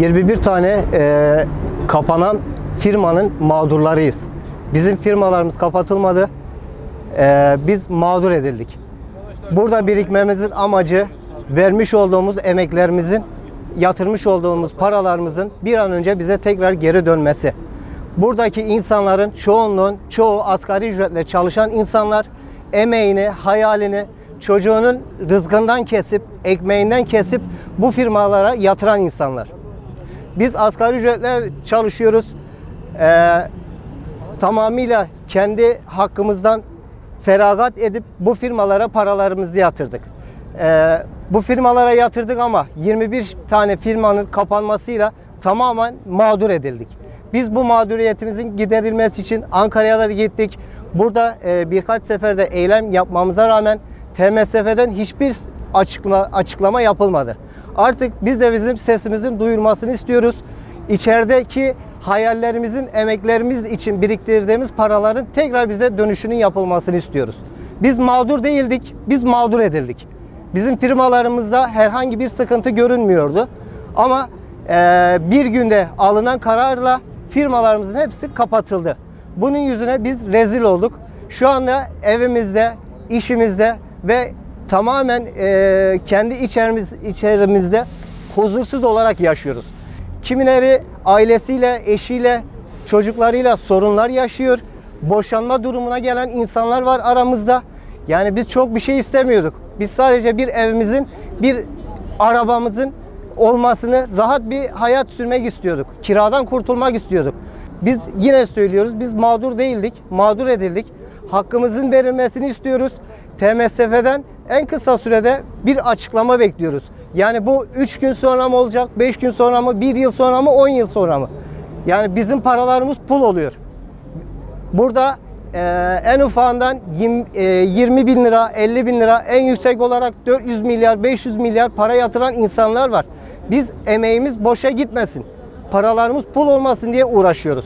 21 tane kapanan firmanın mağdurlarıyız. Bizim firmalarımız kapatılmadı. Biz mağdur edildik. Burada birikmemizin amacı vermiş olduğumuz emeklerimizin, yatırmış olduğumuz paralarımızın bir an önce bize tekrar geri dönmesi. Buradaki insanların çoğu asgari ücretle çalışan insanlar, emeğini, hayalini, çocuğunun rızkından kesip, ekmeğinden kesip bu firmalara yatıran insanlar. Biz asgari ücretle çalışıyoruz. Tamamıyla kendi hakkımızdan feragat edip bu firmalara paralarımızı yatırdık. Bu firmalara yatırdık ama 21 tane firmanın kapanmasıyla tamamen mağdur edildik. Biz bu mağduriyetimizin giderilmesi için Ankara'ya da gittik. Burada birkaç seferde eylem yapmamıza rağmen TMSF'den hiçbir açıklama yapılmadı. Artık biz de bizim sesimizin duyulmasını istiyoruz. İçerideki hayallerimizin, emeklerimiz için biriktirdiğimiz paraların tekrar bize dönüşünün yapılmasını istiyoruz. Biz mağdur değildik, biz mağdur edildik. Bizim firmalarımızda herhangi bir sıkıntı görünmüyordu. Ama bir günde alınan kararla firmalarımızın hepsi kapatıldı. Bunun yüzüne biz rezil olduk. Şu anda evimizde, işimizde ve tamamen kendi içerimizde huzursuz olarak yaşıyoruz. Kimileri ailesiyle, eşiyle, çocuklarıyla sorunlar yaşıyor. Boşanma durumuna gelen insanlar var aramızda. Yani biz çok bir şey istemiyorduk. Biz sadece bir evimizin, bir arabamızın olmasını, rahat bir hayat sürmek istiyorduk. Kiradan kurtulmak istiyorduk. Biz yine söylüyoruz, biz mağdur değildik, mağdur edildik. Hakkımızın verilmesini istiyoruz. TMSF'den en kısa sürede bir açıklama bekliyoruz. Yani bu 3 gün sonra mı olacak, 5 gün sonra mı, 1 yıl sonra mı, 10 yıl sonra mı? Yani bizim paralarımız pul oluyor. Burada en ufağından 20 bin lira, 50 bin lira, en yüksek olarak 400 milyar, 500 milyar para yatıran insanlar var. Biz emeğimiz boşa gitmesin, paralarımız pul olmasın diye uğraşıyoruz.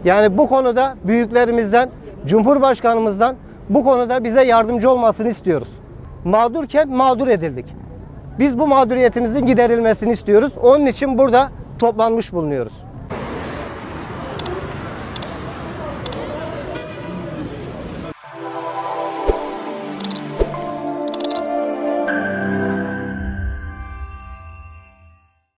Yani bu konuda büyüklerimizden, Cumhurbaşkanımızdan bu konuda bize yardımcı olmasını istiyoruz. Mağdurken mağdur edildik. Biz bu mağduriyetimizin giderilmesini istiyoruz. Onun için burada toplanmış bulunuyoruz.